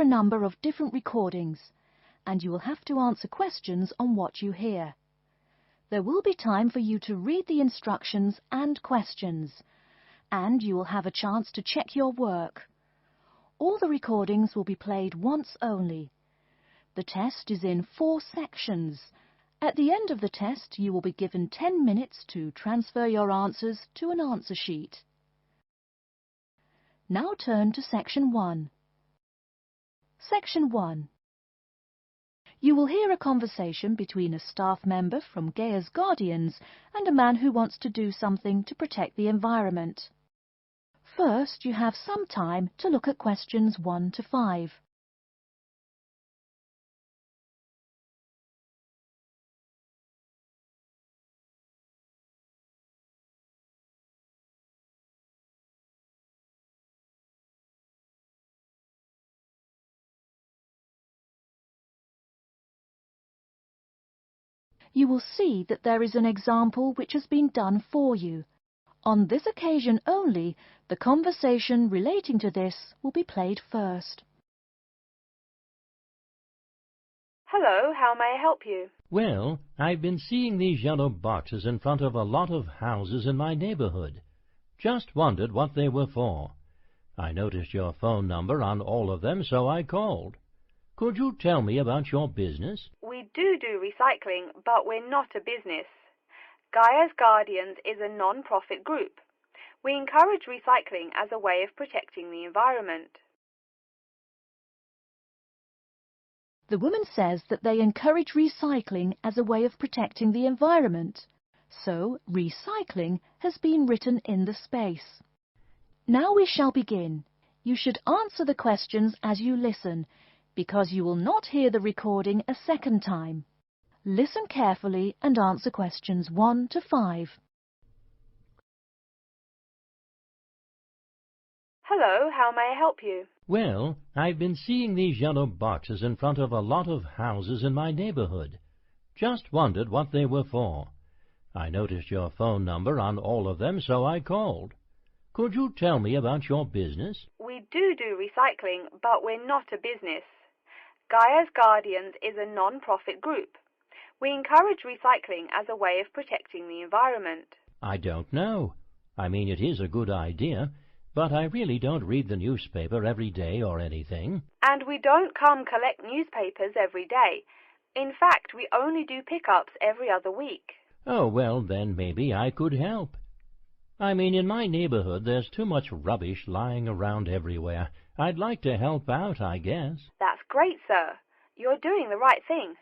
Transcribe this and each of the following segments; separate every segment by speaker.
Speaker 1: a number of different recordings, and you will have to answer questions on what you hear. There will be time for you to read the instructions and questions, and you will have a chance to check your work. All the recordings will be played once only. The test is in 4 sections. At the end of the test, you will be given 10 minutes to transfer your answers to an answer sheet. Now turn to Section 1. Section 1. You will hear a conversation between a staff member from Gaia's Guardians and a man who wants to do something to protect the environment. First, you have some time to look at questions 1 to 5. You will see that there is an example which has been done for you. On this occasion only, the conversation relating to this will be played first.
Speaker 2: Hello, how may I help you?
Speaker 3: Well, I've been seeing these yellow boxes in front of a lot of houses in my neighborhood. Just wondered what they were for. I noticed your phone number on all of them, so I called. Could you tell me about your business?
Speaker 2: We do recycling, but we're not a business. Gaia's Guardians is a non-profit group. We encourage recycling as a way of protecting the environment.
Speaker 1: The woman says that they encourage recycling as a way of protecting the environment. So, recycling has been written in the space. Now we shall begin. You should answer the questions as you listen, because you will not hear the recording a second time. Listen carefully and answer questions 1 to 5.
Speaker 2: Hello, how may I help you?
Speaker 3: Well, I've been seeing these yellow boxes in front of a lot of houses in my neighborhood. Just wondered what they were for. I noticed your phone number on all of them, so I called. Could you tell me about your business?
Speaker 2: We do recycling, but we're not a business. Gaia's Guardians is a non-profit group. We encourage recycling as a way of protecting the environment.
Speaker 3: I don't know. I mean, it is a good idea, but I really don't read the newspaper every day or anything.
Speaker 2: And we don't come collect newspapers every day. In fact, we only do pickups every other week.
Speaker 3: Oh, well, then maybe I could help. I mean, in my neighborhood, there's too much rubbish lying around everywhere. I'd like to help out, I guess.
Speaker 2: That's great, sir. You're doing the right thing.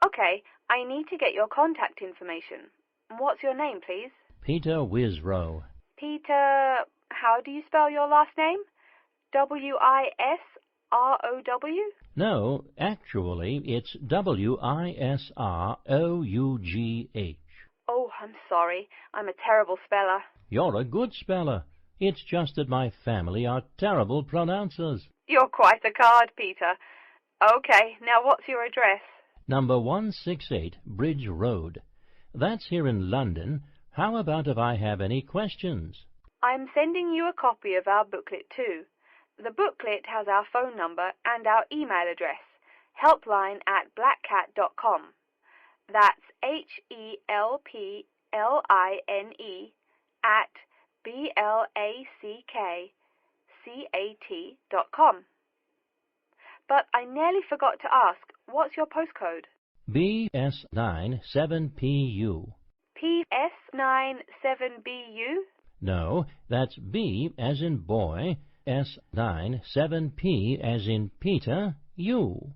Speaker 2: Okay, I need to get your contact information. What's your name, please?
Speaker 3: Peter Wisrow.
Speaker 2: Peter, how do you spell your last name? W-I-S-R-O-W?
Speaker 3: No, actually, it's W-I-S-R-O-U-G-H.
Speaker 2: Oh, I'm sorry. I'm a terrible speller.
Speaker 3: You're a good speller. It's just that my family are terrible pronouncers.
Speaker 2: You're quite a card, Peter. Okay, now what's your address?
Speaker 3: Number 168 Bridge Road. That's here in London. How about if I have any questions?
Speaker 2: I'm sending you a copy of our booklet too. The booklet has our phone number and our email address, helpline@blackcat.com. That's HELPLINE at BLACKCAT.com. But I nearly forgot to ask, what's your postcode?
Speaker 3: BS97PU.
Speaker 2: PS97BU?
Speaker 3: No, that's B as in boy, S97P as in Peter, U.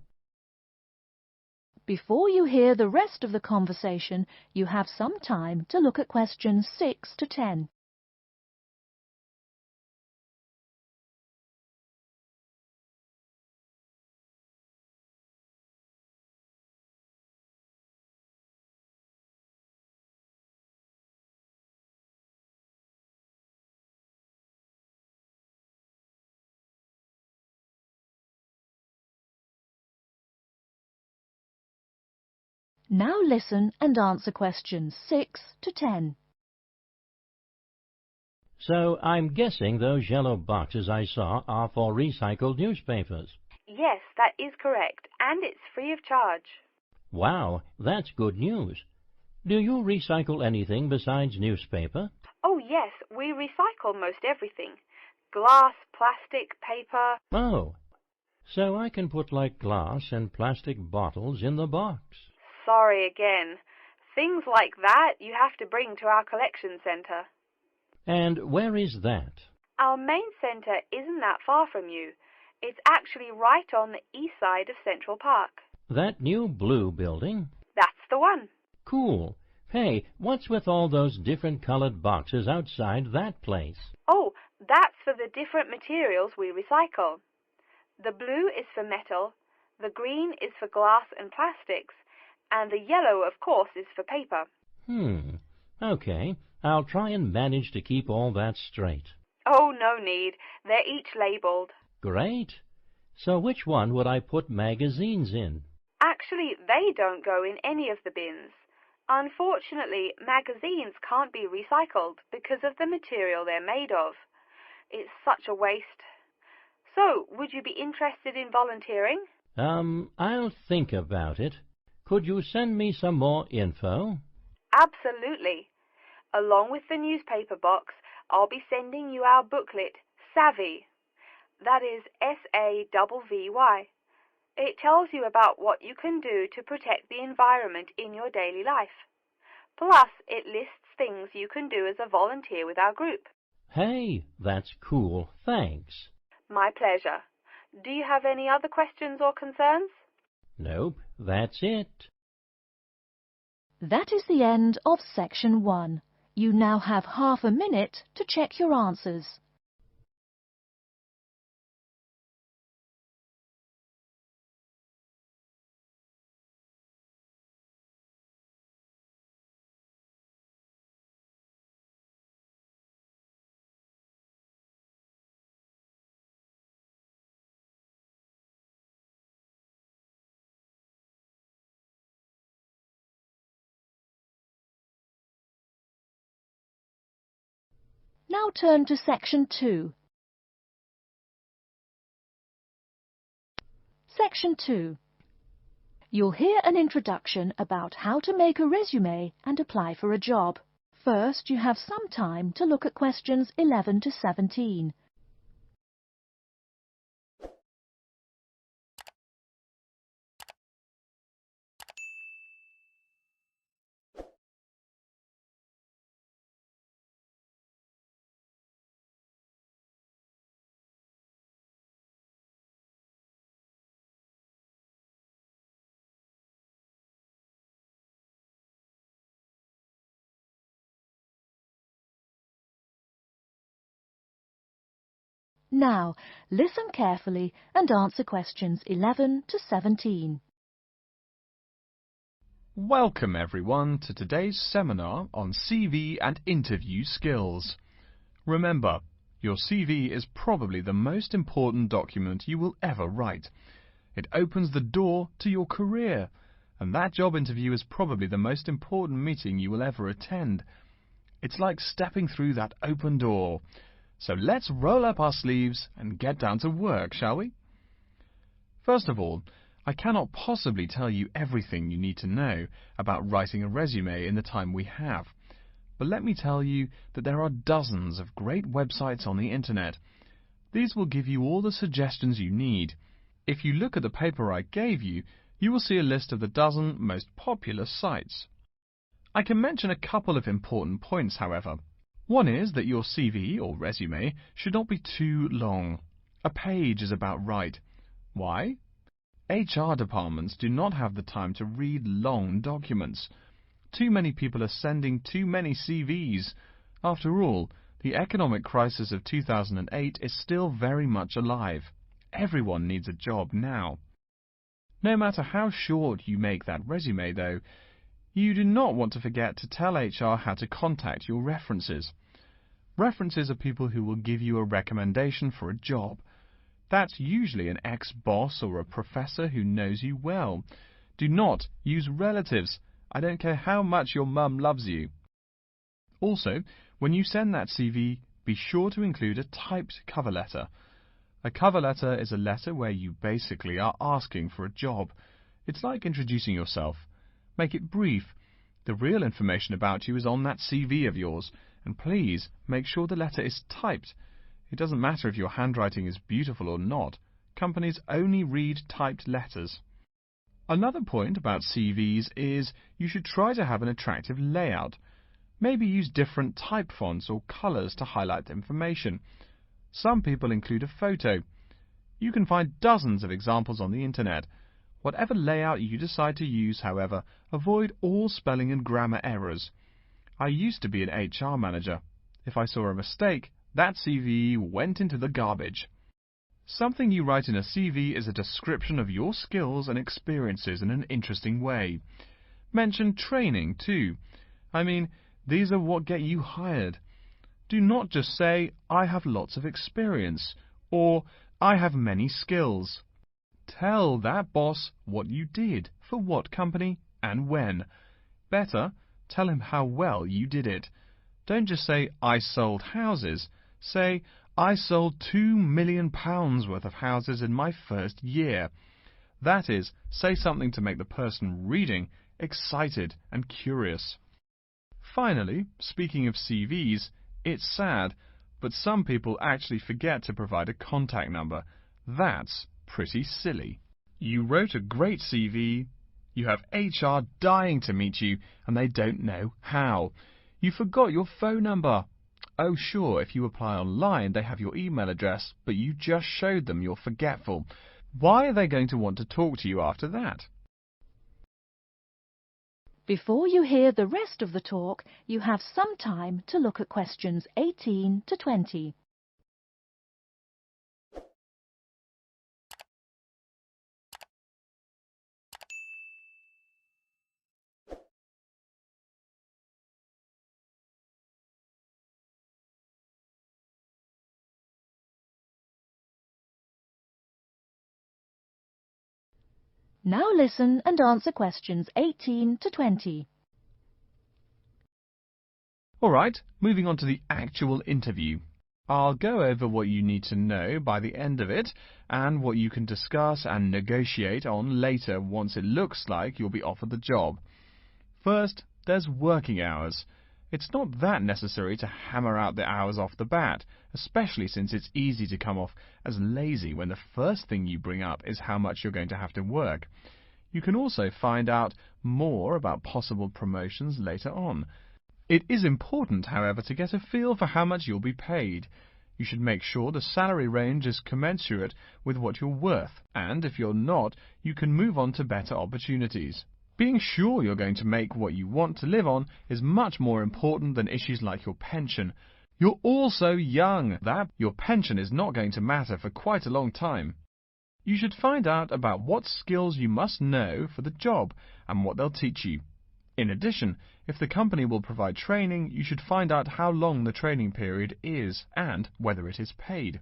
Speaker 1: Before you hear the rest of the conversation, you have some time to look at questions 6 to 10. Now listen and answer questions 6 to 10.
Speaker 3: So I'm guessing those yellow boxes I saw are for recycled newspapers.
Speaker 2: Yes, that is correct, and it's free of charge.
Speaker 3: Wow, that's good news. Do you recycle anything besides newspaper?
Speaker 2: Oh yes, we recycle most everything. Glass, plastic, paper.
Speaker 3: Oh, so I can put like glass and plastic bottles in the box.
Speaker 2: Sorry again. Things like that you have to bring to our collection centre.
Speaker 3: And where is that?
Speaker 2: Our main centre isn't that far from you. It's actually right on the east side of Central Park.
Speaker 3: That new blue building?
Speaker 2: That's the one.
Speaker 3: Cool. Hey, what's with all those different colored boxes outside that place?
Speaker 2: Oh, that's for the different materials we recycle. The blue is for metal, the green is for glass and plastics, and the yellow, of course, is for paper.
Speaker 3: Okay. I'll try and manage to keep all that straight.
Speaker 2: Oh, no need. They're each labelled.
Speaker 3: Great. So which one would I put magazines in?
Speaker 2: Actually, they don't go in any of the bins. Unfortunately, magazines can't be recycled because of the material they're made of. It's such a waste. So, would you be interested in volunteering?
Speaker 3: I'll think about it. Could you send me some more info?
Speaker 2: Absolutely. Along with the newspaper box, I'll be sending you our booklet, Savvy. That is SAVVY. It tells you about what you can do to protect the environment in your daily life. Plus, it lists things you can do as a volunteer with our group.
Speaker 3: Hey, that's cool. Thanks.
Speaker 2: My pleasure. Do you have any other questions or concerns?
Speaker 3: Nope, that's it.
Speaker 1: That is the end of Section 1. You now have half a minute to check your answers. Now turn to Section 2. Section 2. You'll hear an introduction about how to make a resume and apply for a job. First, you have some time to look at questions 11 to 17. Now, listen carefully and answer questions 11 to 17.
Speaker 4: Welcome everyone to today's seminar on CV and interview skills. Remember, your CV is probably the most important document you will ever write. It opens the door to your career, and that job interview is probably the most important meeting you will ever attend. It's like stepping through that open door. So let's roll up our sleeves and get down to work, shall we? First of all, I cannot possibly tell you everything you need to know about writing a resume in the time we have. But let me tell you that there are dozens of great websites on the internet. These will give you all the suggestions you need. If you look at the paper I gave you, you will see a list of the dozen most popular sites. I can mention a couple of important points, however. One is that your CV or resume should not be too long. A page is about right. Why? HR departments do not have the time to read long documents. Too many people are sending too many CVs. After all, the economic crisis of 2008 is still very much alive. Everyone needs a job now. No matter how short you make that resume, though, you do not want to forget to tell HR how to contact your references. References are people who will give you a recommendation for a job. That's usually an ex-boss or a professor who knows you well. Do not use relatives. I don't care how much your mum loves you. Also, when you send that CV, be sure to include a typed cover letter. A cover letter is a letter where you basically are asking for a job. It's like introducing yourself. Make it brief. The real information about you is on that CV of yours, and please make sure the letter is typed. It doesn't matter if your handwriting is beautiful or not. Companies only read typed letters. Another point about CVs is you should try to have an attractive layout. Maybe use different type fonts or colors to highlight information. Some people include a photo. You can find dozens of examples on the internet. Whatever layout you decide to use, however, avoid all spelling and grammar errors. I used to be an HR manager. If I saw a mistake, that CV went into the garbage. Something you write in a CV is a description of your skills and experiences in an interesting way. Mention training too. I mean, these are what get you hired. Do not just say, I have lots of experience, or I have many skills. Tell that boss what you did, for what company, and when. Better, tell him how well you did it. Don't just say, I sold houses. Say, I sold £2 million worth of houses in my first year. That is, say something to make the person reading excited and curious. Finally, speaking of CVs, it's sad, but some people actually forget to provide a contact number. That's pretty silly. You wrote a great CV, you have HR dying to meet you, and they don't know how. You forgot your phone number. Oh sure, if you apply online they have your email address, but you just showed them you're forgetful. Why are they going to want to talk to you after that?
Speaker 1: Before you hear the rest of the talk, you have some time to look at questions 18 to 20. Now listen and answer questions 18 to 20.
Speaker 4: Alright, moving on to the actual interview. I'll go over what you need to know by the end of it, and what you can discuss and negotiate on later once it looks like you'll be offered the job. First, there's working hours. It's not that necessary to hammer out the hours off the bat, especially since it's easy to come off as lazy when the first thing you bring up is how much you're going to have to work. You can also find out more about possible promotions later on. It is important, however, to get a feel for how much you'll be paid. You should make sure the salary range is commensurate with what you're worth, and if you're not, you can move on to better opportunities. Being sure you're going to make what you want to live on is much more important than issues like your pension. You're all so young that your pension is not going to matter for quite a long time. You should find out about what skills you must know for the job and what they'll teach you. In addition, if the company will provide training, you should find out how long the training period is and whether it is paid.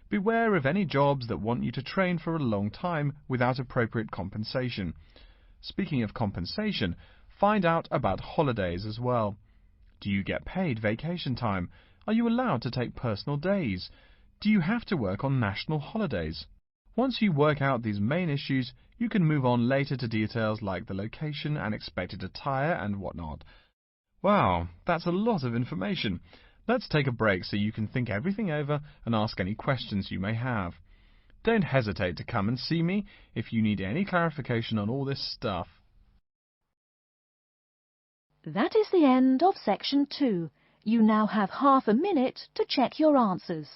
Speaker 4: Beware of any jobs that want you to train for a long time without appropriate compensation. Speaking of compensation, find out about holidays as well. Do you get paid vacation time? Are you allowed to take personal days? Do you have to work on national holidays? Once you work out these main issues, you can move on later to details like the location and expected attire and whatnot. Wow, that's a lot of information. Let's take a break so you can think everything over and ask any questions you may have. Don't hesitate to come and see me if you need any clarification on all this stuff.
Speaker 1: That is the end of section 2. You now have half a minute to check your answers.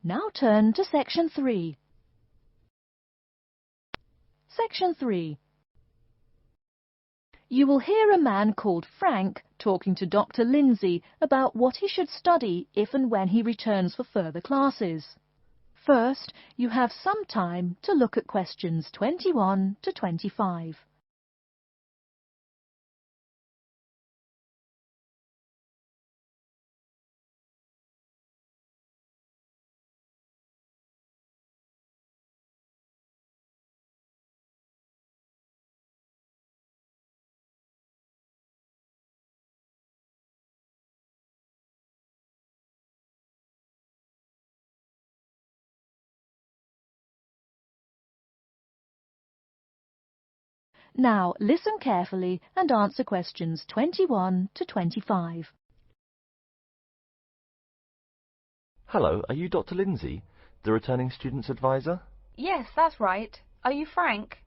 Speaker 1: Now turn to section 3. Section 3. You will hear a man called Frank talking to Dr. Lindsay about what he should study if and when he returns for further classes. First, you have some time to look at questions 21 to 25. Now listen carefully and answer questions 21 to 25.
Speaker 5: Hello, are you Dr. Lindsay, the returning students advisor?
Speaker 2: Yes, that's right. Are you Frank?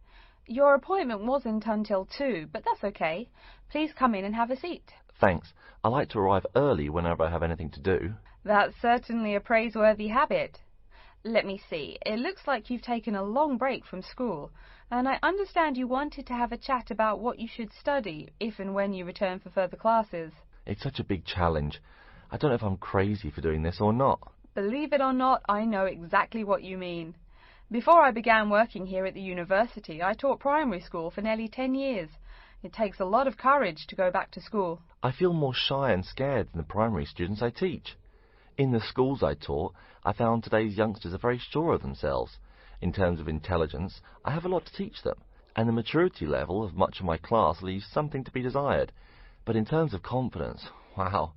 Speaker 2: Your appointment wasn't until 2, but that's okay. Please come in and have a seat.
Speaker 5: Thanks. I like to arrive early whenever I have anything to do.
Speaker 2: That's certainly a praiseworthy habit. Let me see. It looks like you've taken a long break from school, and I understand you wanted to have a chat about what you should study if and when you return for further classes.
Speaker 5: It's such a big challenge. I don't know if I'm crazy for doing this or not.
Speaker 2: Believe it or not, I know exactly what you mean. Before I began working here at the university, I taught primary school for nearly 10 years. It takes a lot of courage to go back to school.
Speaker 5: I feel more shy and scared than the primary students I teach. In the schools I taught, I found today's youngsters are very sure of themselves. In terms of intelligence, I have a lot to teach them, and the maturity level of much of my class leaves something to be desired. But in terms of confidence, wow,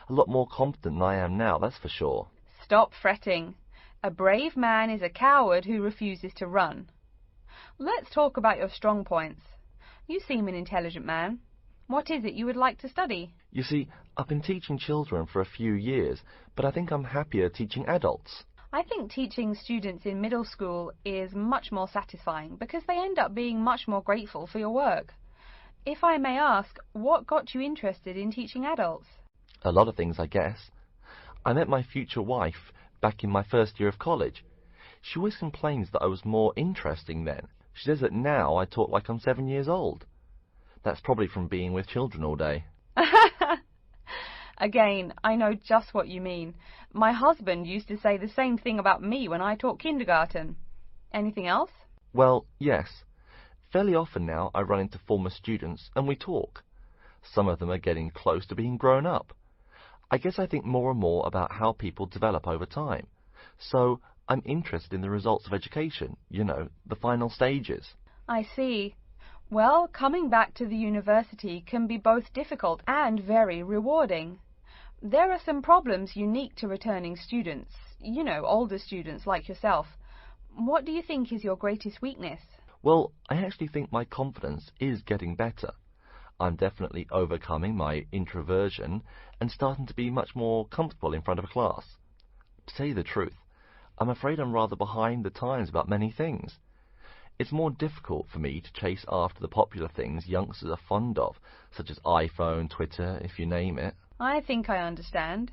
Speaker 5: a lot more confident than I am now, that's for sure.
Speaker 2: Stop fretting. A brave man is a coward who refuses to run. Let's talk about your strong points. You seem an intelligent man. What is it you would like to study?
Speaker 5: You see, I've been teaching children for a few years, but I think I'm happier teaching adults.
Speaker 2: I think teaching students in middle school is much more satisfying because they end up being much more grateful for your work. If I may ask, what got you interested in teaching adults?
Speaker 5: A lot of things, I guess. I met my future wife back in my first year of college. She always complains that I was more interesting then. She says that now I talk like I'm 7 years old. That's probably from being with children all day.
Speaker 2: Again, I know just what you mean. My husband used to say the same thing about me when I taught kindergarten. Anything else?
Speaker 5: Well, yes. Fairly often now I run into former students and we talk. Some of them are getting close to being grown up. I guess I think more and more about how people develop over time. So I'm interested in the results of education, you know, the final stages.
Speaker 2: I see. Well, coming back to the university can be both difficult and very rewarding. There are some problems unique to returning students, you know, older students like yourself. What do you think is your greatest weakness?
Speaker 5: Well, I actually think my confidence is getting better. I'm definitely overcoming my introversion and starting to be much more comfortable in front of a class. To tell you the truth, I'm afraid I'm rather behind the times about many things. It's more difficult for me to chase after the popular things youngsters are fond of, such as iPhone, Twitter, if you name it.
Speaker 2: I think I understand.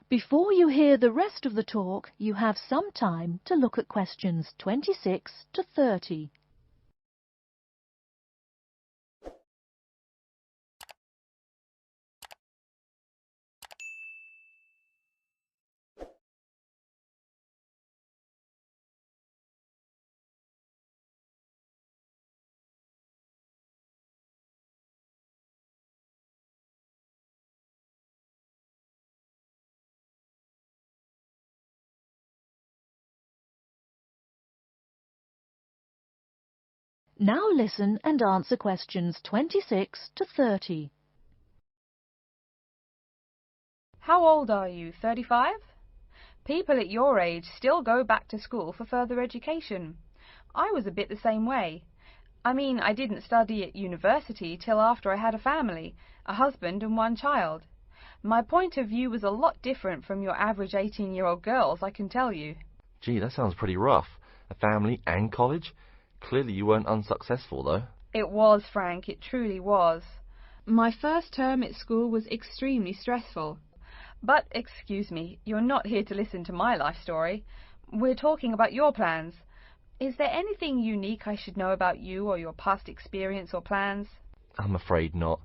Speaker 1: Before you hear the rest of the talk, you have some time to look at questions 26 to 30. Now listen and answer questions 26 to 30.
Speaker 2: How old are you, 35? People at your age still go back to school for further education. I was a bit the same way. I mean, I didn't study at university till after I had a family, a husband and one child. My point of view was a lot different from your average 18-year-old girls, I can tell you.
Speaker 5: Gee, that sounds pretty rough. A family and college? Clearly you weren't unsuccessful, though.
Speaker 2: It was, Frank, it truly was. My first term at school was extremely stressful. But, excuse me, you're not here to listen to my life story. We're talking about your plans. Is there anything unique I should know about you or your past experience or plans?
Speaker 5: I'm afraid not.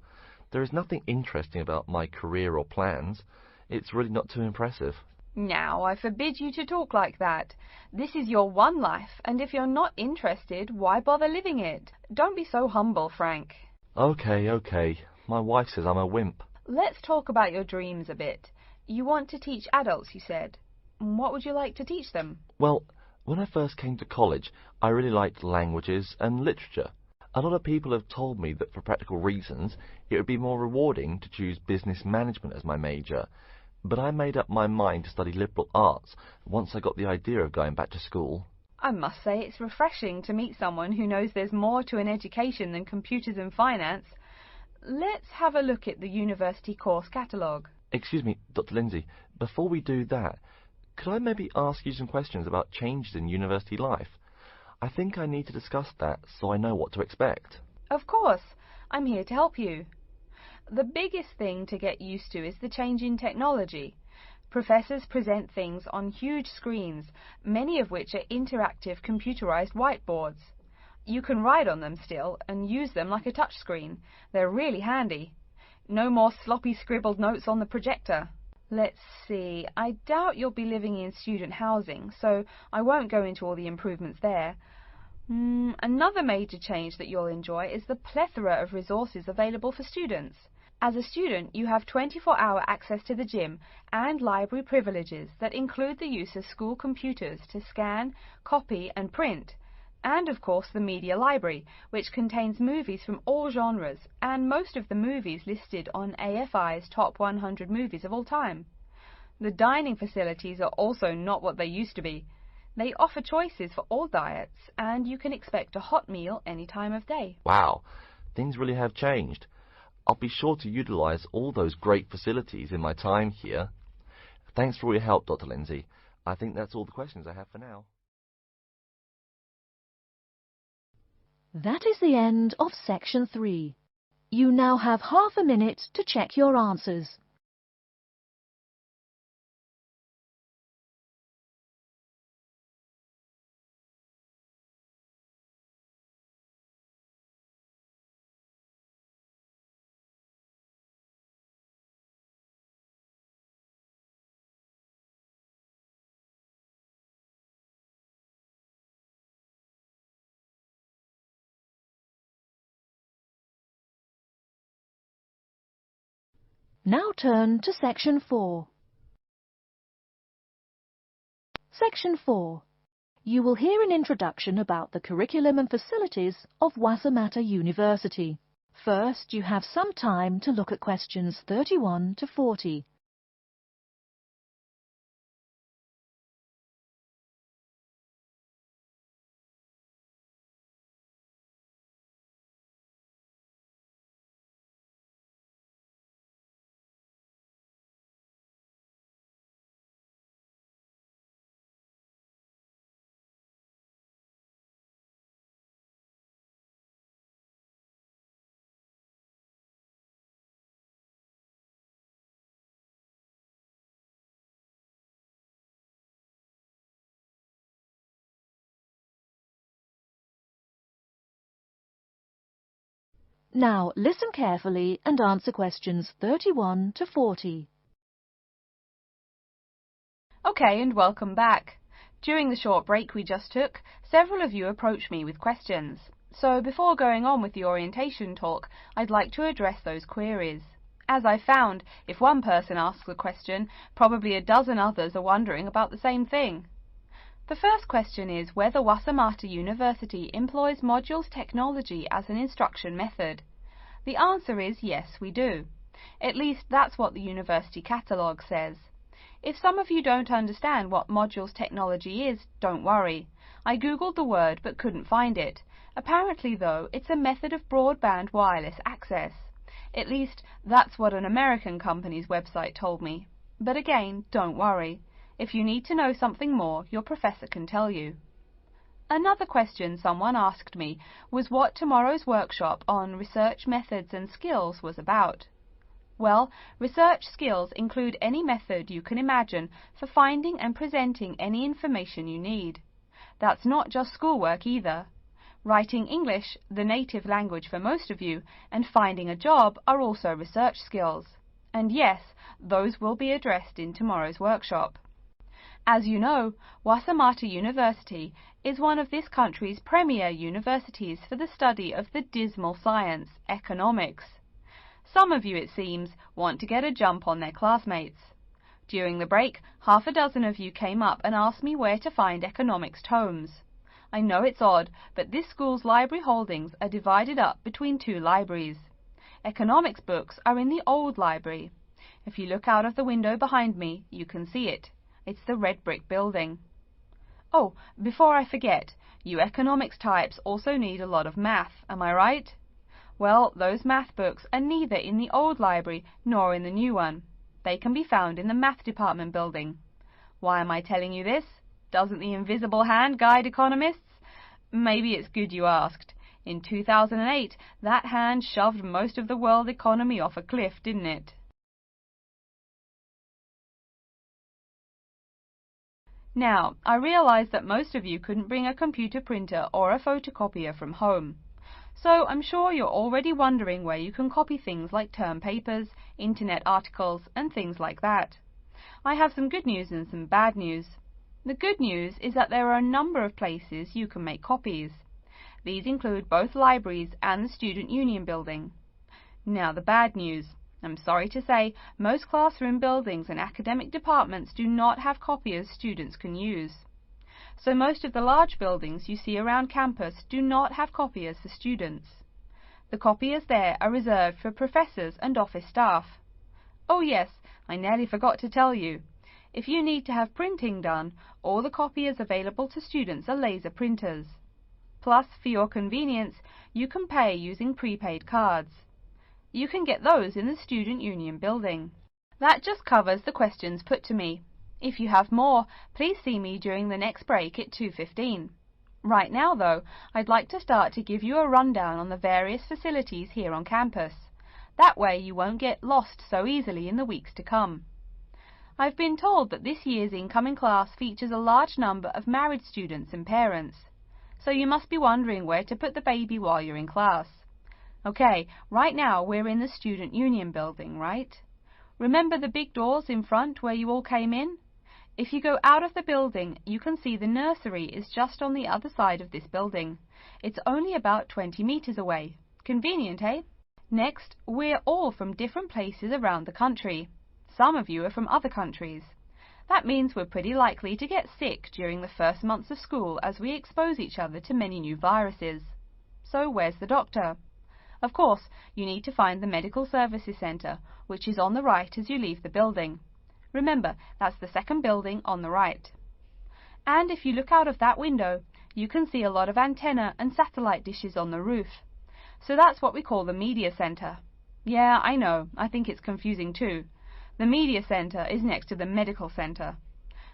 Speaker 5: There is nothing interesting about my career or plans. It's really not too impressive.
Speaker 2: Now, I forbid you to talk like that. This is your one life, and if you're not interested, why bother living it? Don't be so humble, Frank.
Speaker 5: Okay. My wife says I'm a wimp.
Speaker 2: Let's talk about your dreams a bit. You want to teach adults, you said. What would you like to teach them?
Speaker 5: Well, when I first came to college, I really liked languages and literature. A lot of people have told me that for practical reasons, it would be more rewarding to choose business management as my major. But I made up my mind to study liberal arts once I got the idea of going back to school.
Speaker 2: I must say it's refreshing to meet someone who knows there's more to an education than computers and finance. Let's have a look at the university course catalogue.
Speaker 5: Excuse me, Dr. Lindsay, before we do that, could I maybe ask you some questions about changes in university life? I think I need to discuss that so I know what to expect.
Speaker 2: Of course, I'm here to help you. The biggest thing to get used to is the change in technology. Professors present things on huge screens, many of which are interactive computerized whiteboards. You can write on them still and use them like a touchscreen. They're really handy. No more sloppy scribbled notes on the projector. Let's see, I doubt you'll be living in student housing, so I won't go into all the improvements there. Another major change that you'll enjoy is the plethora of resources available for students. As a student, you have 24-hour access to the gym and library privileges that include the use of school computers to scan, copy and print, and of course the media library, which contains movies from all genres and most of the movies listed on AFI's top 100 movies of all time. The dining facilities are also not what they used to be. They offer choices for all diets, and you can expect a hot meal any time of day.
Speaker 5: Wow, things really have changed. I'll be sure to utilize all those great facilities in my time here. Thanks for all your help, Dr. Lindsay. I think that's all the questions I have for now.
Speaker 1: That is the end of section 3. You now have half a minute to check your answers. Now turn to section 4. Section 4. You will hear an introduction about the curriculum and facilities of Wasamata University. First, you have some time to look at questions 31 to 40. Now listen carefully and answer questions 31 to 40.
Speaker 2: Okay, and welcome back. During the short break we just took, several of you approached me with questions. So before going on with the orientation talk, I'd like to address those queries. As I found, if one person asks a question, probably a dozen others are wondering about the same thing. The first question is whether Wasamata University employs modules technology as an instruction method. The answer is yes, we do. At least that's what the university catalogue says. If some of you don't understand what modules technology is, don't worry. I googled the word but couldn't find it. Apparently, though, it's a method of broadband wireless access. At least, that's what an American company's website told me. But again, don't worry. If you need to know something more, your professor can tell you. Another question someone asked me was what tomorrow's workshop on research methods and skills was about. Well, research skills include any method you can imagine for finding and presenting any information you need. That's not just schoolwork either. Writing English, the native language for most of you, and finding a job are also research skills. And yes, those will be addressed in tomorrow's workshop. As you know, Wasamata University is one of this country's premier universities for the study of the dismal science, economics. Some of you, it seems, want to get a jump on their classmates. During the break, half a dozen of you came up and asked me where to find economics tomes. I know it's odd, but this school's library holdings are divided up between two libraries. Economics books are in the old library. If you look out of the window behind me, you can see it. It's the red brick building. Oh, before I forget, you economics types also need a lot of math, am I right? Well, those math books are neither in the old library nor in the new one. They can be found in the math department building. Why am I telling you this? Doesn't the invisible hand guide economists? Maybe it's good you asked. In 2008, that hand shoved most of the world economy off a cliff, didn't it? Now, I realize that most of you couldn't bring a computer printer or a photocopier from home. So I'm sure you're already wondering where you can copy things like term papers, internet articles, and things like that. I have some good news and some bad news. The good news is that there are a number of places you can make copies. These include both libraries and the Student Union building. Now the bad news. I'm sorry to say, most classroom buildings and academic departments do not have copiers students can use. So most of the large buildings you see around campus do not have copiers for students. The copiers there are reserved for professors and office staff. Oh yes, I nearly forgot to tell you. If you need to have printing done, all the copiers available to students are laser printers. Plus, for your convenience, you can pay using prepaid cards. You can get those in the Student Union building. That just covers the questions put to me. If you have more, please see me during the next break at 2:15. Right now, though, I'd like to start to give you a rundown on the various facilities here on campus. That way you won't get lost so easily in the weeks to come. I've been told that this year's incoming class features a large number of married students and parents. So you must be wondering where to put the baby while you're in class. Okay, right now we're in the Student Union building, right? Remember the big doors in front where you all came in? If you go out of the building, you can see the nursery is just on the other side of this building. It's only about 20 meters away. Convenient, eh? Next, we're all from different places around the country. Some of you are from other countries. That means we're pretty likely to get sick during the first months of school as we expose each other to many new viruses. So where's the doctor? Of course, you need to find the Medical Services Centre, which is on the right as you leave the building. Remember, that's the second building on the right. And if you look out of that window, you can see a lot of antenna and satellite dishes on the roof. So that's what we call the Media Centre. Yeah, I know, I think it's confusing too. The Media Centre is next to the Medical Centre.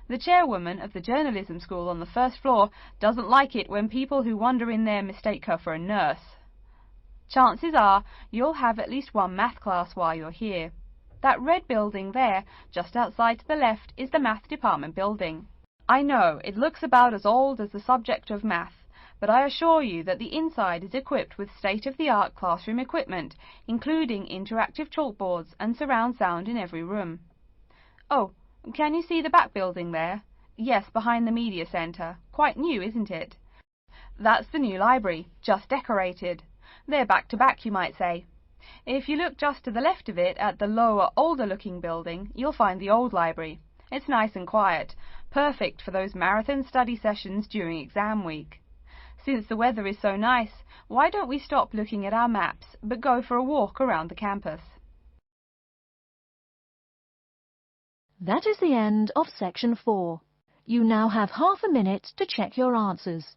Speaker 2: The chairwoman of the journalism school on the first floor doesn't like it when people who wander in there mistake her for a nurse. Chances are you'll have at least one math class while you're here. That red building there, just outside to the left, is the math department building. I know, it looks about as old as the subject of math, but I assure you that the inside is equipped with state-of-the-art classroom equipment, including interactive chalkboards and surround sound in every room. Oh, can you see the back building there? Yes, behind the Media Centre. Quite new, isn't it? That's the new library, just decorated. They're back to back, you might say. If you look just to the left of it at the lower, older-looking building, you'll find the old library. It's nice and quiet, perfect for those marathon study sessions during exam week. Since the weather is so nice, why don't we stop looking at our maps, but go for a walk around the campus?
Speaker 1: That is the end of section 4. You now have half a minute to check your answers.